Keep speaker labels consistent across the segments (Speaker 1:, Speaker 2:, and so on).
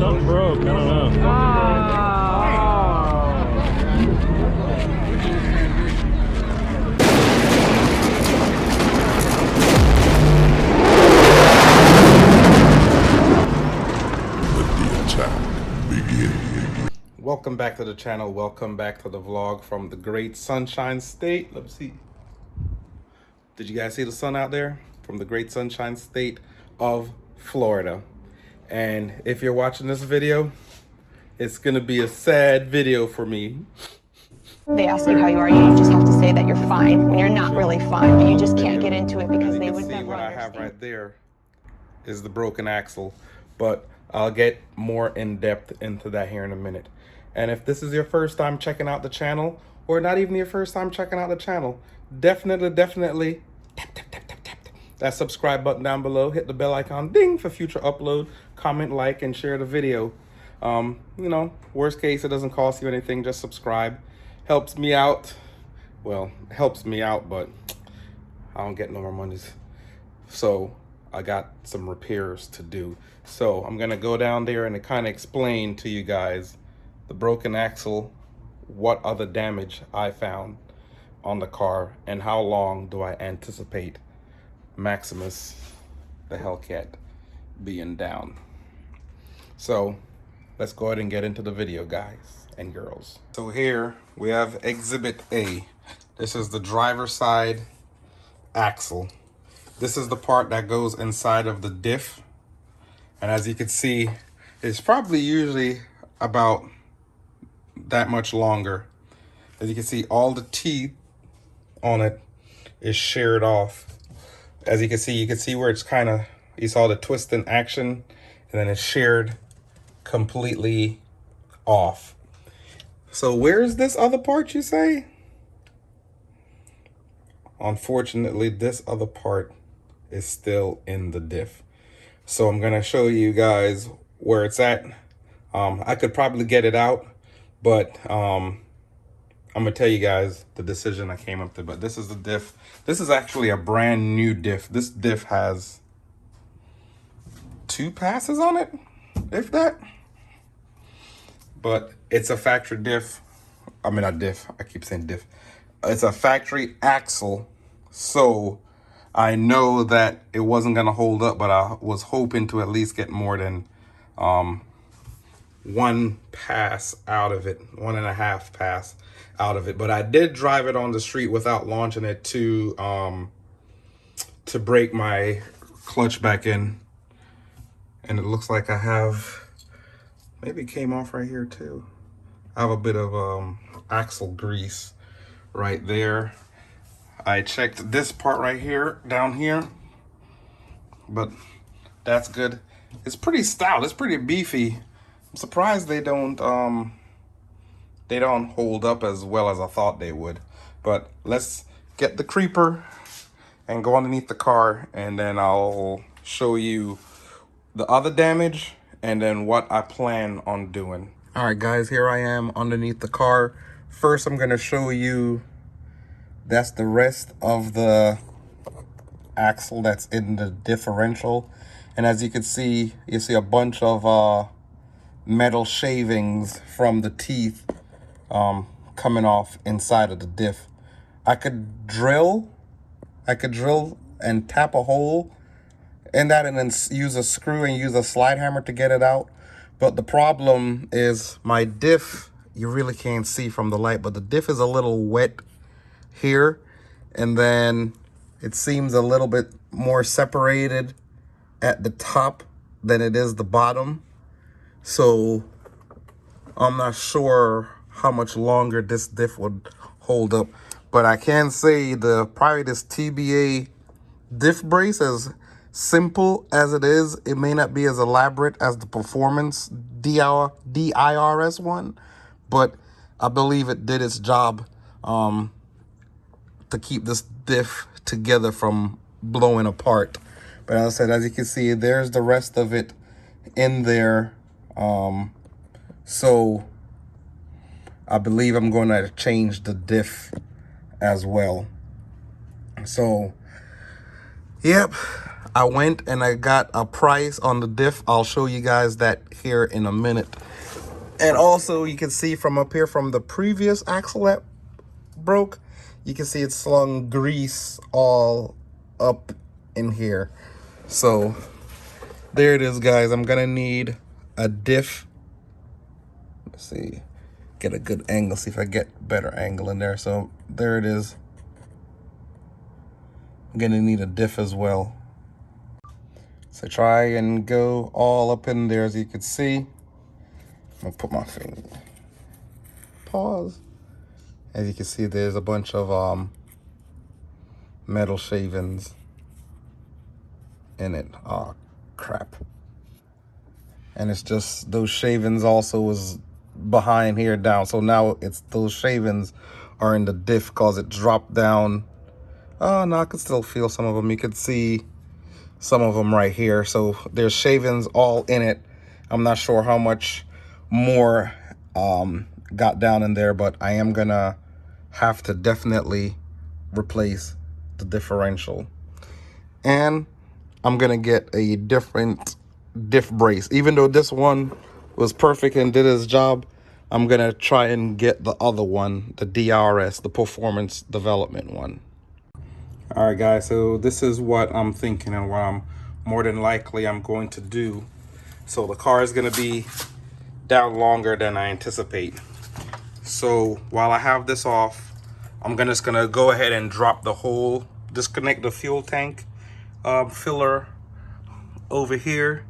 Speaker 1: Something broke, I don't know.
Speaker 2: Welcome back to the channel. Welcome back to the vlog from the great Sunshine State. Let's see. Did you guys see the sun out there? From the great Sunshine State of Florida. And if you're watching this video, it's gonna be a sad video for me.
Speaker 3: They ask you how you are, you just have to say that you're fine when you're not really fine, but you just can't get into it because they would never
Speaker 2: What I have
Speaker 3: understand.
Speaker 2: right there is the broken axle, but I'll get more in depth into that here in a minute. And if this is your first time checking out the channel, or not even your first time checking out the channel, definitely tap that subscribe button down below. Hit the bell icon, ding, for future upload. Comment, like, and share the video. You know, worst case, it doesn't cost you anything. Just subscribe. Helps me out. Well, helps me out, but I don't get no more monies. So I got some repairs to do. So I'm gonna go down there and kind of explain to you guys the broken axle, what other damage I found on the car, and how long do I anticipate Maximus, the Hellcat, being down. So let's go ahead and get into the video, guys and girls. So here we have Exhibit A. This is the driver's side axle. This is the part that goes inside of the diff. And as you can see, it's probably usually about that much longer. As you can see, all the teeth on it is sheared off. As you can see where it's kind of, you saw the twist in action, and then it's sheared completely off. So where's this other part, you say? Unfortunately, this other part is still in the diff. So I'm gonna show you guys where it's at. I could probably get it out, but I'm gonna tell you guys the decision I came up to. But this is the diff. This is actually a brand new diff. This diff has 2 passes on it, if that. But it's a factory diff. I mean, not diff. I keep saying diff. It's a factory axle. So I know that it wasn't gonna hold up, but I was hoping to at least get more than 1 pass out of it, 1.5 pass out of it. But I did drive it on the street without launching it to break my clutch back in, and it looks like I have, maybe it came off right here too. I have a bit of axle grease right there. I checked this part right here, down here, but that's good. It's pretty stout, it's pretty beefy. I'm surprised they don't hold up as well as I thought they would. But let's get the creeper and go underneath the car, and then I'll show you the other damage and then what I plan on doing. All right, guys, here I am underneath the car. First, I'm gonna show you, that's the rest of the axle that's in the differential. And as you can see, you see a bunch of metal shavings from the teeth coming off inside of the diff. I could drill and tap a hole in that and then use a screw and use a slide hammer to get it out. But the problem is my diff, you really can't see from the light, but the diff is a little wet here, and then it seems a little bit more separated at the top than it is the bottom. So I'm not sure how much longer this diff would hold up, but I can say probably this TBA diff brace, as simple as it is, it may not be as elaborate as the performance DIRS one, but I believe it did its job to keep this diff together from blowing apart. But as I said, as you can see, there's the rest of it in there. So I believe I'm going to change the diff as well. So, yep, I went and I got a price on the diff. I'll show you guys that here in a minute. And also you can see from up here from the previous axle that broke, you can see it slung grease all up in here. So there it is, guys. I'm gonna need a diff. Let's see, get a good angle, see if I get better angle in there. So there it is. I'm gonna need a diff as well. So try and go all up in there, as you can see. I'm gonna put my finger, pause. As you can see, there's a bunch of metal shavings in it. Oh crap. And it's just those shavings also was behind here down. So now it's those shavings are in the diff because it dropped down. Oh no, I can still feel some of them. You can see some of them right here. So there's shavings all in it. I'm not sure how much more got down in there, but I am gonna have to definitely replace the differential. And I'm gonna get a different diff brace. Even though this one was perfect and did its job, I'm gonna try and get the other one, the DRS, the performance development one. All right, guys, so this is what I'm thinking and what I'm more than likely I'm going to do. So the car is gonna be down longer than I anticipate. So while I have this off, I'm just gonna go ahead and drop the whole, disconnect the fuel tank filler over here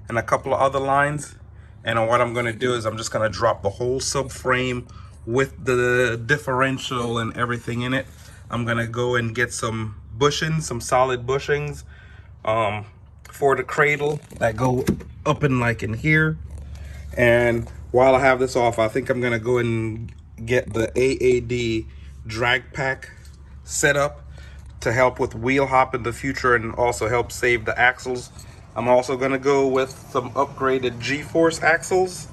Speaker 2: and a couple of other lines. And what I'm gonna do is I'm just gonna drop the whole subframe with the differential and everything in it. I'm gonna go and get some bushings, some solid bushings for the cradle that go up in like in here. And while I have this off, I think I'm gonna go and get the AAD drag pack set up to help with wheel hop in the future and also help save the axles. I'm also gonna go with some upgraded G-force axles.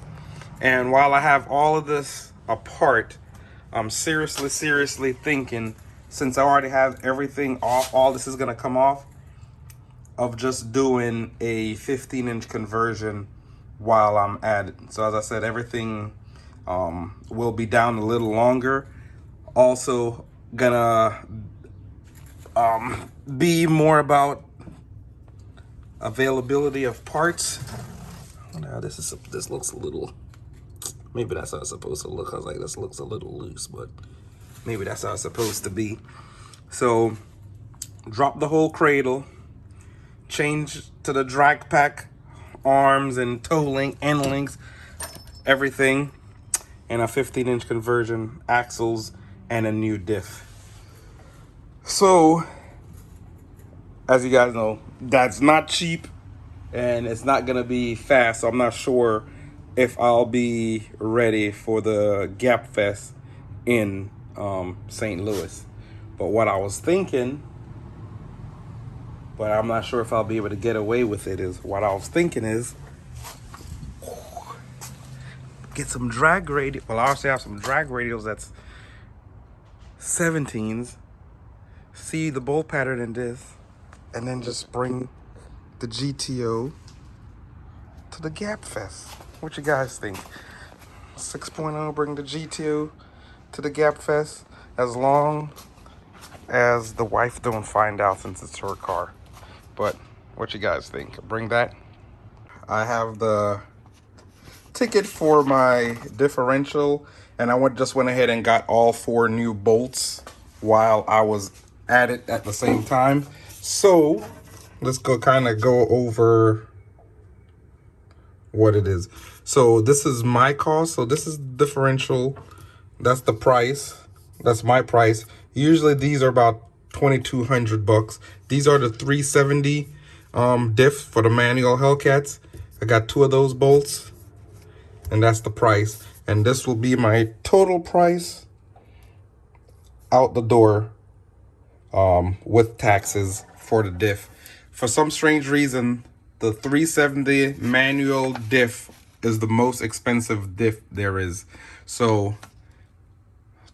Speaker 2: And while I have all of this apart, I'm seriously thinking, since I already have everything off, all this is gonna come off, of just doing a 15-inch conversion while I'm at it. So as I said, everything will be down a little longer. Also gonna be more about availability of parts. Now this looks a little, maybe that's how it's supposed to look. I was like, this looks a little loose, but maybe that's how it's supposed to be. So drop the whole cradle, change to the drag pack arms and toe link, end links, everything, and a 15-inch conversion, axles, and a new diff. So as you guys know, that's not cheap and it's not gonna be fast. So I'm not sure if I'll be ready for the Gap Fest in St. Louis. But what I was thinking, but I'm not sure if I'll be able to get away with it, is what I was thinking is get some drag radial. Well, I also have some drag radials that's 17s. See the bolt pattern in this, and then just bring the GTO to the Gap Fest. What you guys think? 6.0, bring the GTO to the Gap Fest, as long as the wife don't find out, since it's her car. But what you guys think? Bring that. I have the ticket for my differential, and I just went ahead and got all 4 new bolts while I was at it at the same time. So let's go over what it is. So this is my cost. So this is differential. That's the price. That's my price. Usually these are about $2,200. These are the 370 diff for the manual Hellcats. I got 2 of those bolts, and that's the price. And this will be my total price out the door with taxes for the diff. For some strange reason, the 370 manual diff is the most expensive diff there is. So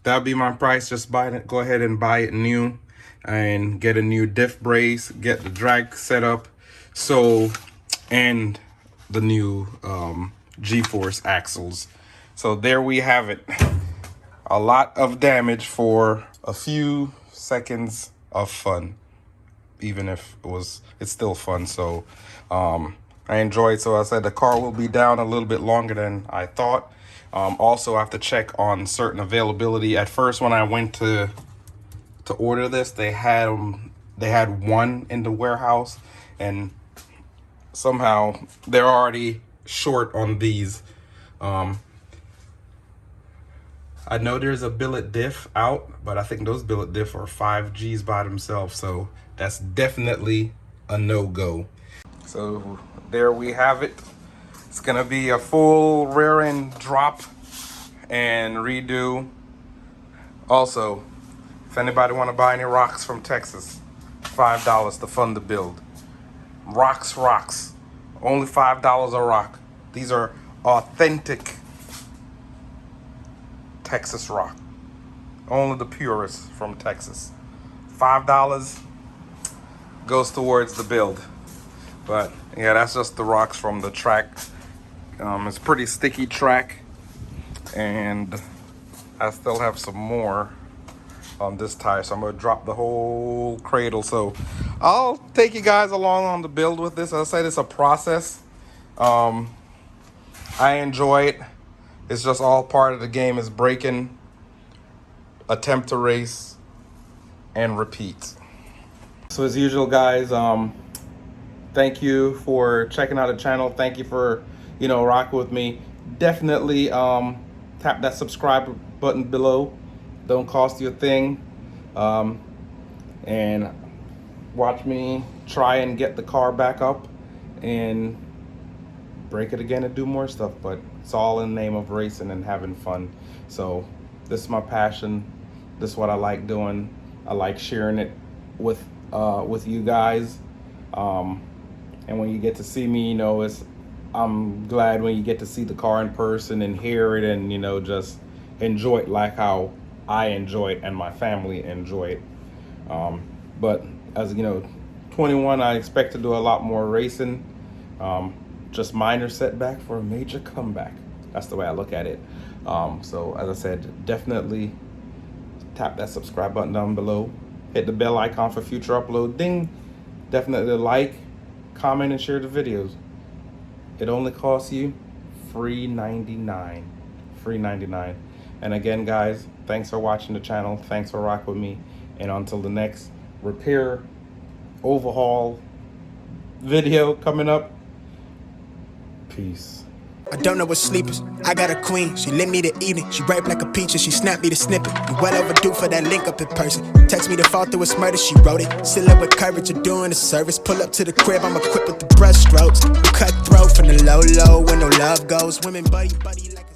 Speaker 2: that'll be my price. Just buy it. Go ahead and buy it new. and get a new diff brace, get the drag set up, so, and the new G-force axles. So there we have it. A lot of damage for a few seconds of fun. Even if it's still fun. So I enjoyed. So I said the car will be down a little bit longer than I thought. Also, I have to check on certain availability. At first, when I went to order this, they had one in the warehouse, and somehow they're already short on these. I know there's a billet diff out, but I think those billet diff are 5Gs by themselves, so that's definitely a no-go. So there we have it. It's gonna be a full rear end drop and redo. Also, if anybody want to buy any rocks from Texas, $5 to fund the build. Rocks. Only $5 a rock. These are authentic Texas rock. Only the purest from Texas. $5 goes towards the build. But yeah, that's just the rocks from the track. It's pretty sticky track, and I still have some more on this tire, so I'm gonna drop the whole cradle. So I'll take you guys along on the build with this. As I said, it's a process. I enjoy it. It's just all part of the game. Is braking, attempt to race, and repeat. So as usual, guys, thank you for checking out the channel. Thank you for, rocking with me. Definitely tap that subscribe button below. Don't cost you a thing. And watch me try and get the car back up and break it again and do more stuff. But it's all in the name of racing and having fun. So this is my passion. This is what I like doing. I like sharing it with you guys. And when you get to see me, I'm glad when you get to see the car in person and hear it and, just enjoy it like how I enjoy it and my family enjoy it. But as 21, I expect to do a lot more racing. Just minor setback for a major comeback. That's the way I look at it. So as I said, definitely tap that subscribe button down below. Hit the bell icon for future upload. Ding. Definitely like, comment, and share the videos. It only costs you $3.99. $3.99. And again, guys, thanks for watching the channel. Thanks for rocking with me. And until the next repair, overhaul video coming up, peace.
Speaker 1: I don't know what sleep is. I got a queen, she lit me the evening. She ripe like a peach and she snapped me the snippet. You well overdue for that link up in person. Text me to fall through a murder, she wrote it. Still up with courage, you're doing a service. Pull up to the crib, I'm equipped with the brush strokes. Cutthroat from the low, where no love goes. Women buddy like a